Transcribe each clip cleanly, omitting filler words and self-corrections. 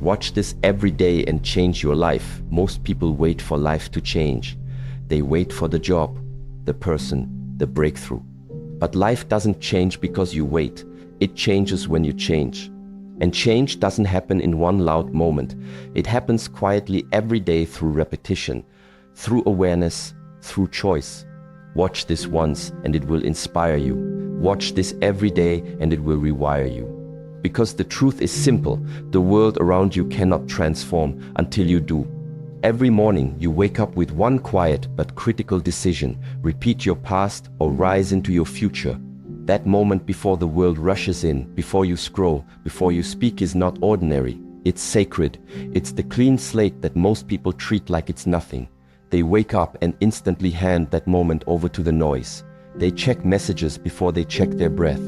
Watch this every day and change your life. Most people wait for life to change. They wait for the job, the person, the breakthrough. But life doesn't change because you wait. It changes when you change. And change doesn't happen in one loud moment. It happens quietly every day through repetition, through awareness, through choice. Watch this once and it will inspire you. Watch this every day and it will rewire you. Because the truth is simple, the world around you cannot transform until you do. Every morning you wake up with one quiet but critical decision: repeat your past or rise into your future. That moment before the world rushes in, before you scroll, before you speak is not ordinary. It's sacred. It's the clean slate that most people treat like it's nothing. They wake up and instantly hand that moment over to the noise. They check messages before they check their breath.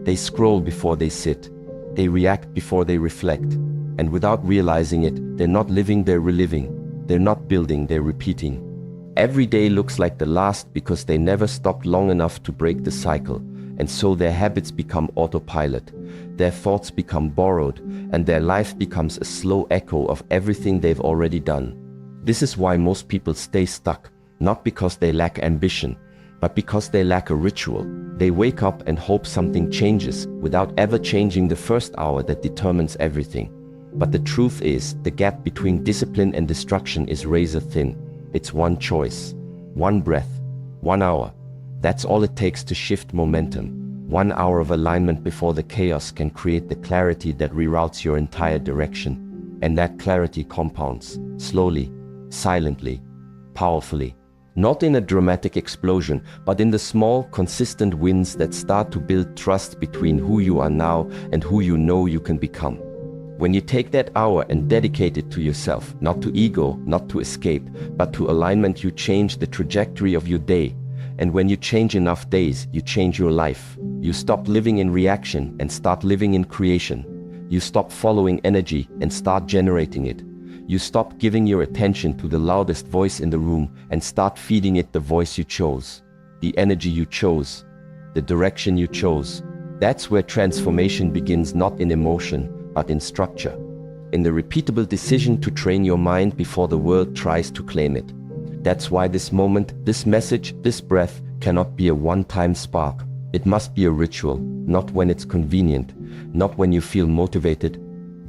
They scroll before they sit. They react before they reflect. And without realizing it, they're not living, they're reliving. They're not building, they're repeating. Every day looks like the last because they never stopped long enough to break the cycle. And so their habits become autopilot. Their thoughts become borrowed, and their life becomes a slow echo of everything they've already done. This is why most people stay stuck, not because they lack ambition, but because they lack a ritual. They wake up and hope something changes without ever changing the first hour that determines everything. But the truth is, the gap between discipline and destruction is razor thin. It's one choice, one breath, 1 hour. That's all it takes to shift momentum. 1 hour of alignment before the chaos can create the clarity that reroutes your entire direction. And that clarity compounds, slowly, silently, powerfully. Not in a dramatic explosion, but in the small, consistent wins that start to build trust between who you are now and who you know you can become. When you take that hour and dedicate it to yourself, not to ego, not to escape, but to alignment, you change the trajectory of your day. And when you change enough days, you change your life. You stop living in reaction and start living in creation. You stop following energy and start generating it. You stop giving your attention to the loudest voice in the room and start feeding it the voice you chose, the energy you chose, the direction you chose. That's where transformation begins, not in emotion, but in structure. In the repeatable decision to train your mind before the world tries to claim it. That's why this moment, this message, this breath cannot be a one-time spark. It must be a ritual, not when it's convenient, not when you feel motivated,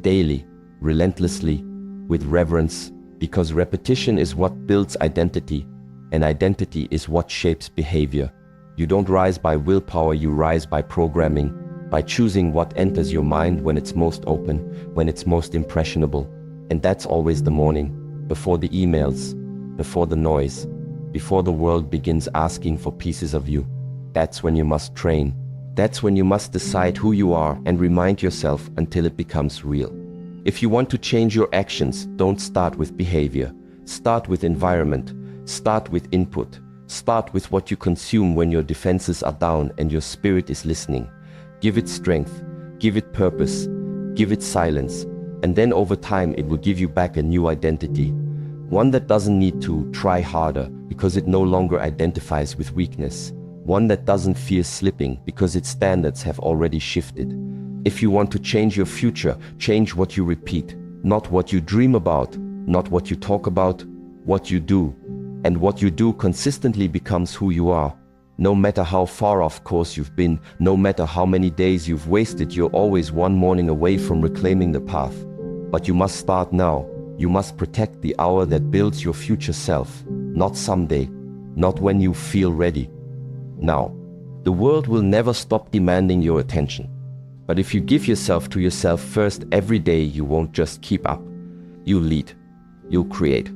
daily, relentlessly, with reverence, because repetition is what builds identity, and identity is what shapes behavior. You don't rise by willpower, you rise by programming, by choosing what enters your mind when it's most open, when it's most impressionable. And that's always the morning, before the emails, before the noise, before the world begins asking for pieces of you. That's when you must train. That's when you must decide who you are and remind yourself until it becomes real. If you want to change your actions, don't start with behavior. Start with environment. Start with input. Start with what you consume when your defenses are down and your spirit is listening. Give it strength. Give it purpose. Give it silence. And then over time it will give you back a new identity. One that doesn't need to try harder because it no longer identifies with weakness. One that doesn't fear slipping because its standards have already shifted. If you want to change your future, change what you repeat, not what you dream about, not what you talk about, what you do. And what you do consistently becomes who you are. No matter how far off course you've been, no matter how many days you've wasted, you're always one morning away from reclaiming the path. But you must start now. You must protect the hour that builds your future self, not someday, not when you feel ready. Now, the world will never stop demanding your attention. But if you give yourself to yourself first every day, you won't just keep up. You'll lead, you'll create,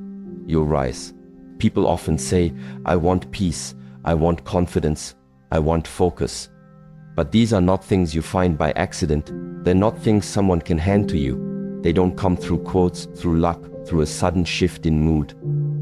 you'll rise. People often say, I want peace, I want confidence, I want focus. But these are not things you find by accident. They're not things someone can hand to you. They don't come through quotes, through luck, through a sudden shift in mood.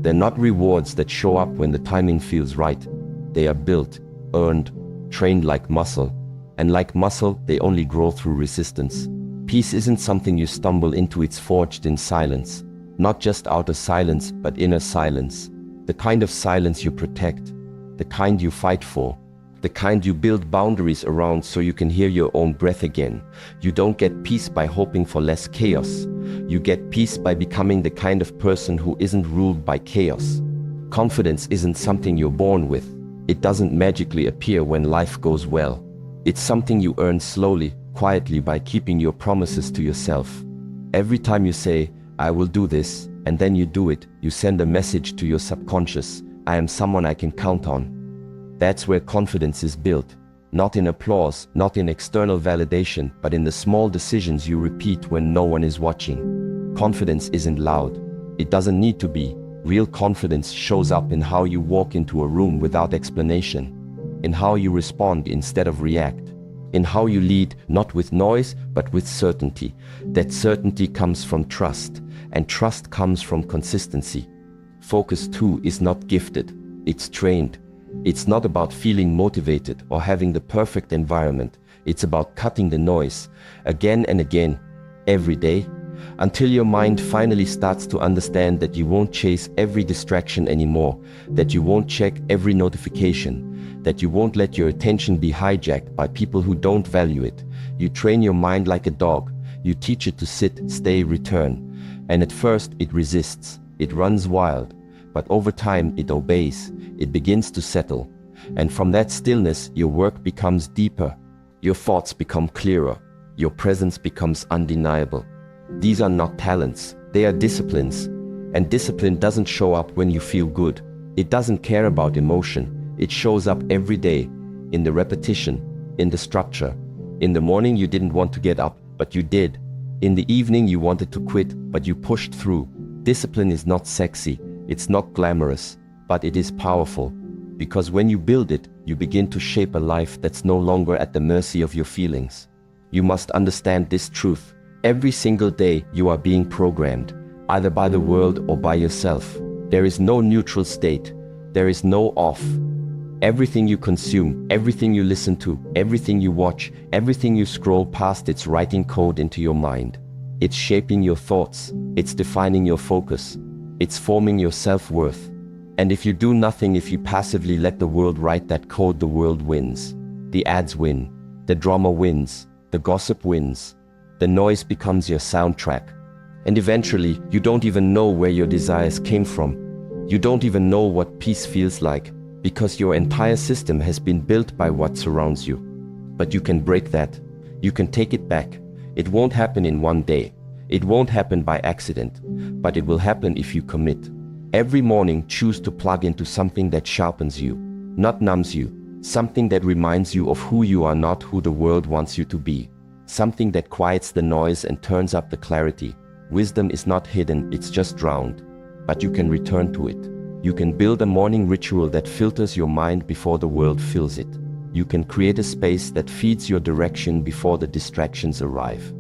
They're not rewards that show up when the timing feels right. They are built, earned, trained like muscle. And like muscle, they only grow through resistance. Peace isn't something you stumble into, it's forged in silence. Not just outer silence, but inner silence. The kind of silence you protect, the kind you fight for, the kind you build boundaries around so you can hear your own breath again. You don't get peace by hoping for less chaos. You get peace by becoming the kind of person who isn't ruled by chaos. Confidence isn't something you're born with. It doesn't magically appear when life goes well. It's something you earn slowly, quietly, by keeping your promises to yourself. Every time you say, "I will do this," and then you do it, you send a message to your subconscious: "I am someone I can count on." That's where confidence is built. Not in applause, not in external validation, but in the small decisions you repeat when no one is watching. Confidence isn't loud. It doesn't need to be. Real confidence shows up in how you walk into a room without explanation, in how you respond instead of react, in how you lead, not with noise, but with certainty. That certainty comes from trust, and trust comes from consistency. Focus too is not gifted, it's trained. It's not about feeling motivated or having the perfect environment. It's about cutting the noise again and again, every day, until your mind finally starts to understand that you won't chase every distraction anymore, that you won't check every notification, that you won't let your attention be hijacked by people who don't value it. You train your mind like a dog. You teach it to sit, stay, return. And at first it resists, it runs wild, but over time it obeys, it begins to settle. And from that stillness, your work becomes deeper, your thoughts become clearer, your presence becomes undeniable. These are not talents, they are disciplines. And discipline doesn't show up when you feel good. It doesn't care about emotion. It shows up every day, in the repetition, in the structure. In the morning you didn't want to get up, but you did. In the evening you wanted to quit, but you pushed through. Discipline is not sexy, it's not glamorous, but it is powerful. Because when you build it, you begin to shape a life that's no longer at the mercy of your feelings. You must understand this truth. Every single day you are being programmed, either by the world or by yourself. There is no neutral state. There is no off. Everything you consume, everything you listen to, everything you watch, everything you scroll past, it's writing code into your mind. It's shaping your thoughts. It's defining your focus. It's forming your self-worth. And if you do nothing, if you passively let the world write that code, the world wins. The ads win. The drama wins. The gossip wins. The noise becomes your soundtrack. And eventually, you don't even know where your desires came from. You don't even know what peace feels like, because your entire system has been built by what surrounds you. But you can break that. You can take it back. It won't happen in one day. It won't happen by accident. But it will happen if you commit. Every morning, choose to plug into something that sharpens you, not numbs you. Something that reminds you of who you are, not who the world wants you to be. Something that quiets the noise and turns up the clarity. Wisdom is not hidden, it's just drowned. But you can return to it. You can build a morning ritual that filters your mind before the world fills it. You can create a space that feeds your direction before the distractions arrive.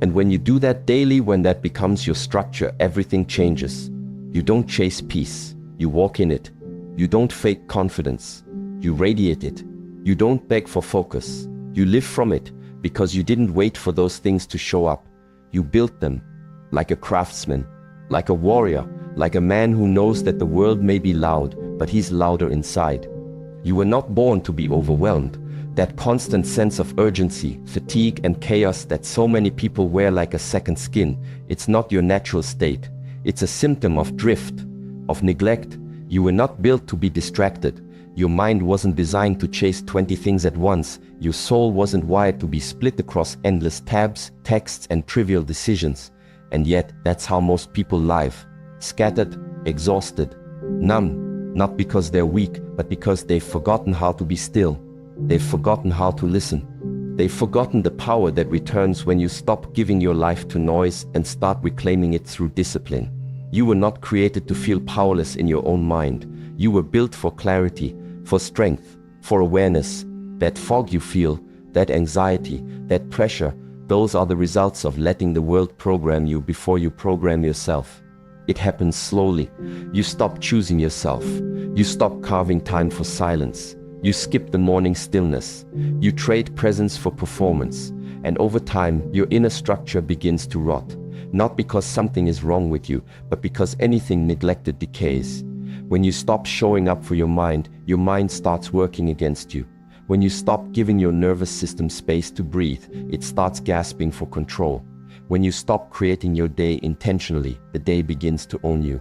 And when you do that daily, when that becomes your structure, everything changes. You don't chase peace, you walk in it. You don't fake confidence, you radiate it. You don't beg for focus, you live from it. Because you didn't wait for those things to show up. You built them, like a craftsman, like a warrior, like a man who knows that the world may be loud, but he's louder inside. You were not born to be overwhelmed. That constant sense of urgency, fatigue, and chaos that so many people wear like a second skin, it's not your natural state. It's a symptom of drift, of neglect. You were not built to be distracted. Your mind wasn't designed to chase 20 things at once. Your soul wasn't wired to be split across endless tabs, texts, and trivial decisions. And yet, that's how most people live. Scattered, exhausted, numb, not because they're weak, but because they've forgotten how to be still. They've forgotten how to listen. They've forgotten the power that returns when you stop giving your life to noise and start reclaiming it through discipline. You were not created to feel powerless in your own mind. You were built for clarity, for strength, for awareness. That fog you feel, that anxiety, that pressure, those are the results of letting the world program you before you program yourself. It happens slowly. You stop choosing yourself. You stop carving time for silence. You skip the morning stillness. You trade presence for performance. And over time, your inner structure begins to rot. Not because something is wrong with you, but because anything neglected decays. When you stop showing up for your mind starts working against you. When you stop giving your nervous system space to breathe, it starts gasping for control. When you stop creating your day intentionally, the day begins to own you.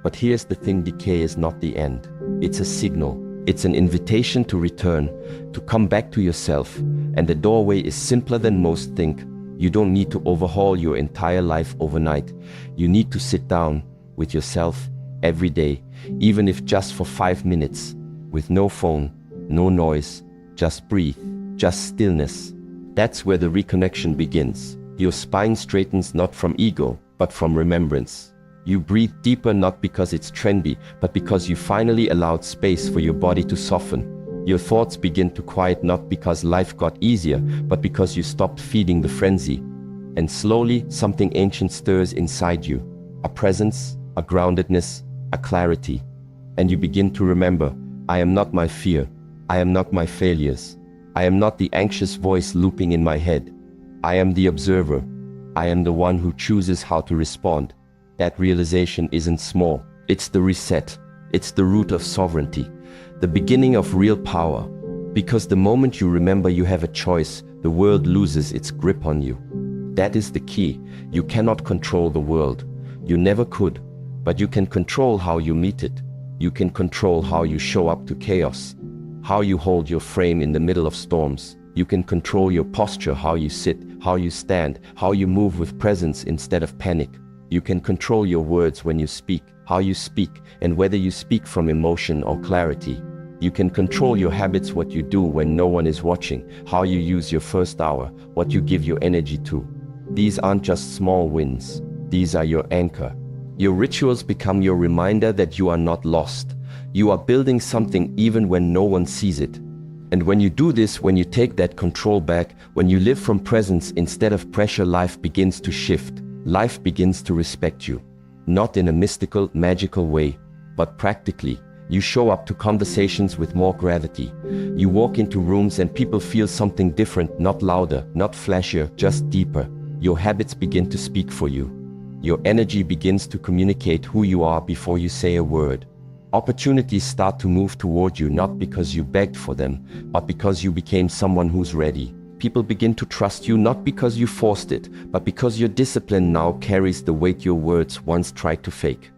But here's the thing, decay is not the end. It's a signal. It's an invitation to return, to come back to yourself. And the doorway is simpler than most think. You don't need to overhaul your entire life overnight. You need to sit down with yourself every day, even if just for 5 minutes, with no phone, no noise, just breathe, just stillness. That's where the reconnection begins. Your spine straightens not from ego, but from remembrance. You breathe deeper not because it's trendy, but because you finally allowed space for your body to soften. Your thoughts begin to quiet not because life got easier, but because you stopped feeding the frenzy. And slowly, something ancient stirs inside you. A presence, a groundedness, a clarity. And you begin to remember, I am not my fear. I am not my failures. I am not the anxious voice looping in my head. I am the observer. I am the one who chooses how to respond. That realization isn't small. It's the reset. It's the root of sovereignty. The beginning of real power. Because the moment you remember you have a choice, the world loses its grip on you. That is the key. You cannot control the world. You never could. But you can control how you meet it. You can control how you show up to chaos. How you hold your frame in the middle of storms. You can control your posture, how you sit, how you stand, how you move with presence instead of panic. You can control your words when you speak, how you speak, and whether you speak from emotion or clarity. You can control your habits, what you do when no one is watching, how you use your first hour, what you give your energy to. These aren't just small wins. These are your anchor. Your rituals become your reminder that you are not lost. You are building something even when no one sees it. And when you do this, when you take that control back, when you live from presence instead of pressure, life begins to shift. Life begins to respect you. Not in a mystical, magical way, but practically. You show up to conversations with more gravity. You walk into rooms and people feel something different, not louder, not flashier, just deeper. Your habits begin to speak for you. Your energy begins to communicate who you are before you say a word. Opportunities start to move toward you not because you begged for them, but because you became someone who's ready. People begin to trust you not because you forced it, but because your discipline now carries the weight your words once tried to fake.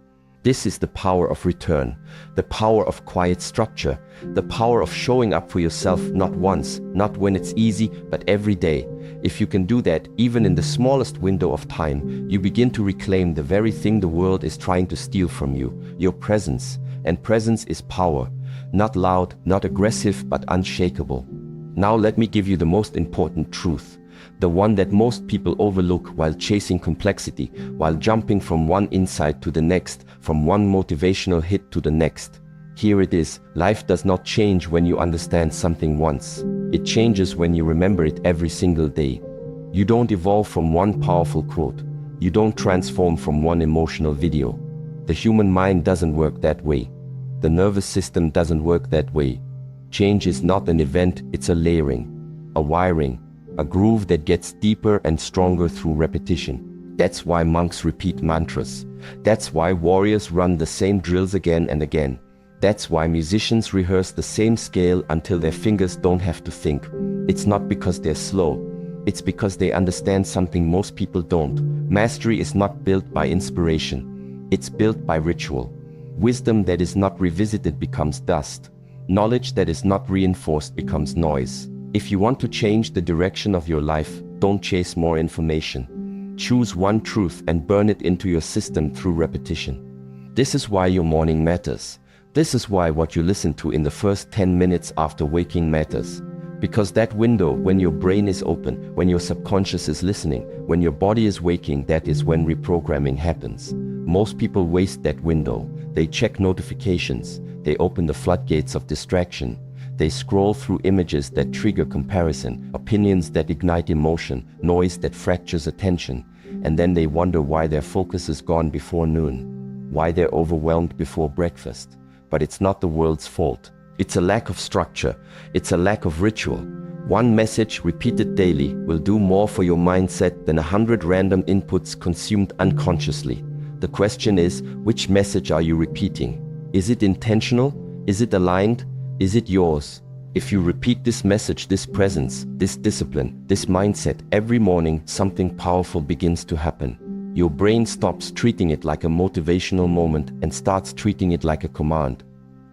This is the power of return, the power of quiet structure, the power of showing up for yourself not once, not when it's easy, but every day. If you can do that, even in the smallest window of time, you begin to reclaim the very thing the world is trying to steal from you, your presence. And presence is power, not loud, not aggressive, but unshakable. Now let me give you the most important truth, the one that most people overlook while chasing complexity, while jumping from one insight to the next, from one motivational hit to the next. Here it is, life does not change when you understand something once. It changes when you remember it every single day. You don't evolve from one powerful quote. You don't transform from one emotional video. The human mind doesn't work that way. The nervous system doesn't work that way. Change is not an event, it's a layering, a wiring, a groove that gets deeper and stronger through repetition. That's why monks repeat mantras. That's why warriors run the same drills again and again. That's why musicians rehearse the same scale until their fingers don't have to think. It's not because they're slow. It's because they understand something most people don't. Mastery is not built by inspiration. It's built by ritual. Wisdom that is not revisited becomes dust. Knowledge that is not reinforced becomes noise. If you want to change the direction of your life, don't chase more information. Choose one truth and burn it into your system through repetition. This is why your morning matters. This is why what you listen to in the first 10 minutes after waking matters. Because that window, when your brain is open, when your subconscious is listening, when your body is waking, that is when reprogramming happens. Most people waste that window. They check notifications. They open the floodgates of distraction. They scroll through images that trigger comparison, opinions that ignite emotion, noise that fractures attention. And then they wonder why their focus is gone before noon, why they're overwhelmed before breakfast. But it's not the world's fault. It's a lack of structure. It's a lack of ritual. One message repeated daily will do more for your mindset than 100 random inputs consumed unconsciously. The question is, which message are you repeating? Is it intentional? Is it aligned? Is it yours? If you repeat this message, this presence, this discipline, this mindset every morning, something powerful begins to happen. Your brain stops treating it like a motivational moment and starts treating it like a command.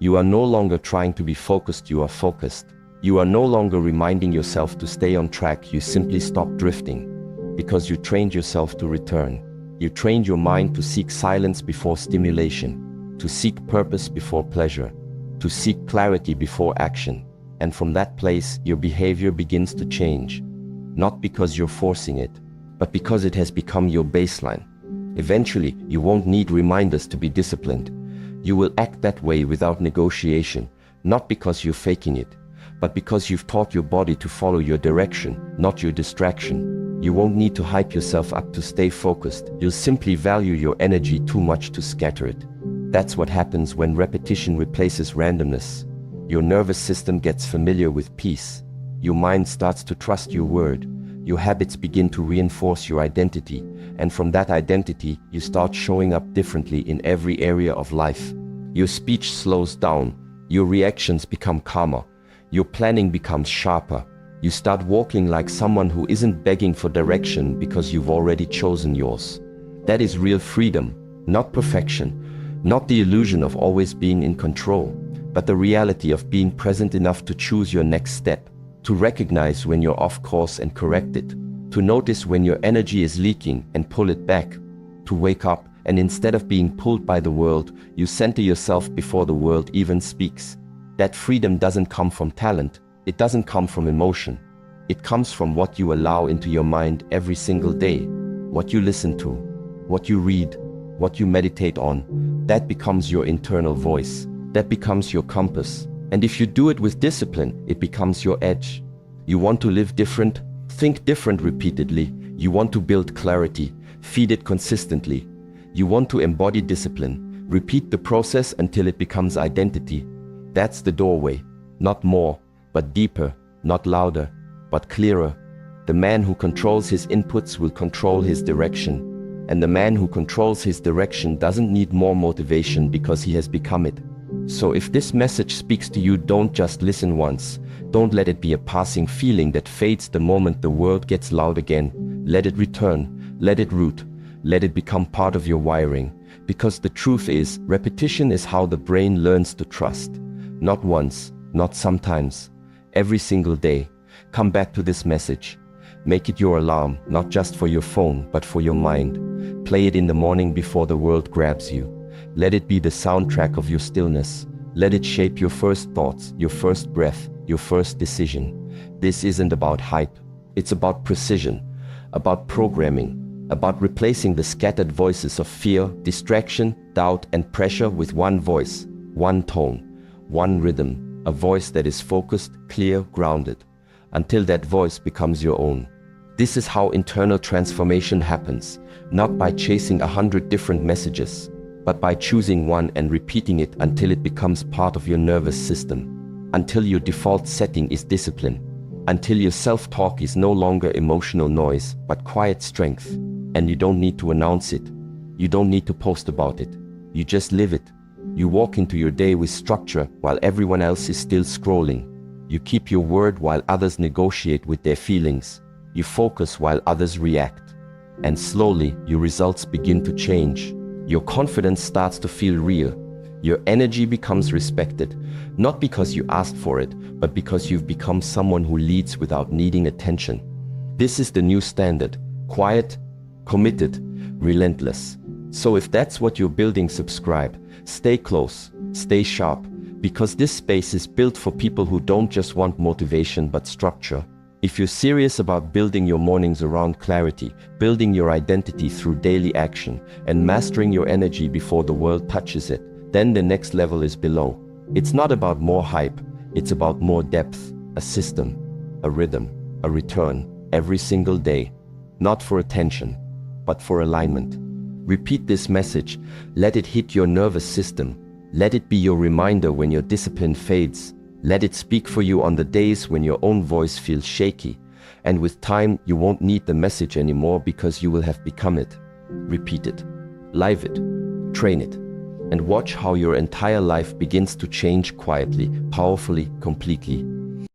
You are no longer trying to be focused, you are focused. You are no longer reminding yourself to stay on track, you simply stop drifting. Because you trained yourself to return. You trained your mind to seek silence before stimulation, to seek purpose before pleasure, to seek clarity before action. And from that place, your behavior begins to change. Not because you're forcing it, but because it has become your baseline. Eventually, you won't need reminders to be disciplined. You will act that way without negotiation, not because you're faking it, but because you've taught your body to follow your direction, not your distraction. You won't need to hype yourself up to stay focused. You'll simply value your energy too much to scatter it. That's what happens when repetition replaces randomness. Your nervous system gets familiar with peace. Your mind starts to trust your word. Your habits begin to reinforce your identity. And from that identity, you start showing up differently in every area of life. Your speech slows down. Your reactions become calmer. Your planning becomes sharper. You start walking like someone who isn't begging for direction because you've already chosen yours. That is real freedom, not perfection, not the illusion of always being in control, but the reality of being present enough to choose your next step, to recognize when you're off course and correct it, to notice when your energy is leaking and pull it back, to wake up and instead of being pulled by the world, you center yourself before the world even speaks. That freedom doesn't come from talent, it doesn't come from emotion. It comes from what you allow into your mind every single day, what you listen to, what you read, what you meditate on. That becomes your internal voice. That becomes your compass. And if you do it with discipline, it becomes your edge. You want to live different? Think different repeatedly. You want to build clarity? Feed it consistently. You want to embody discipline? Repeat the process until it becomes identity. That's the doorway. Not more, but deeper. Not louder, but clearer. The man who controls his inputs will control his direction. And the man who controls his direction doesn't need more motivation because he has become it. So if this message speaks to you, don't just listen once. Don't let it be a passing feeling that fades the moment the world gets loud again. Let it return, let it root, let it become part of your wiring. Because the truth is, repetition is how the brain learns to trust. Not once, not sometimes, every single day. Come back to this message. Make it your alarm, not just for your phone, but for your mind. Play it in the morning before the world grabs you. Let it be the soundtrack of your stillness. Let it shape your first thoughts, your first breath, your first decision. This isn't about hype. It's about precision, about programming, about replacing the scattered voices of fear, distraction, doubt, and pressure with one voice, one tone, one rhythm, a voice that is focused, clear, grounded, until that voice becomes your own. This is how internal transformation happens, not by chasing 100 different messages, but by choosing one and repeating it until it becomes part of your nervous system, until your default setting is discipline, until your self-talk is no longer emotional noise, but quiet strength. And you don't need to announce it. You don't need to post about it. You just live it. You walk into your day with structure while everyone else is still scrolling. You keep your word while others negotiate with their feelings. You focus while others react. And slowly, your results begin to change. Your confidence starts to feel real. Your energy becomes respected, not because you asked for it, but because you've become someone who leads without needing attention. This is the new standard: quiet, committed, relentless. So if that's what you're building, subscribe. Stay close, stay sharp, because this space is built for people who don't just want motivation but structure. If you're serious about building your mornings around clarity, building your identity through daily action, and mastering your energy before the world touches it, then the next level is below. It's not about more hype, it's about more depth, a system, a rhythm, a return, every single day. Not for attention, but for alignment. Repeat this message, let it hit your nervous system. Let it be your reminder when your discipline fades. Let it speak for you on the days when your own voice feels shaky. And with time, you won't need the message anymore because you will have become it. Repeat it, live it, train it, and watch how your entire life begins to change quietly, powerfully, completely.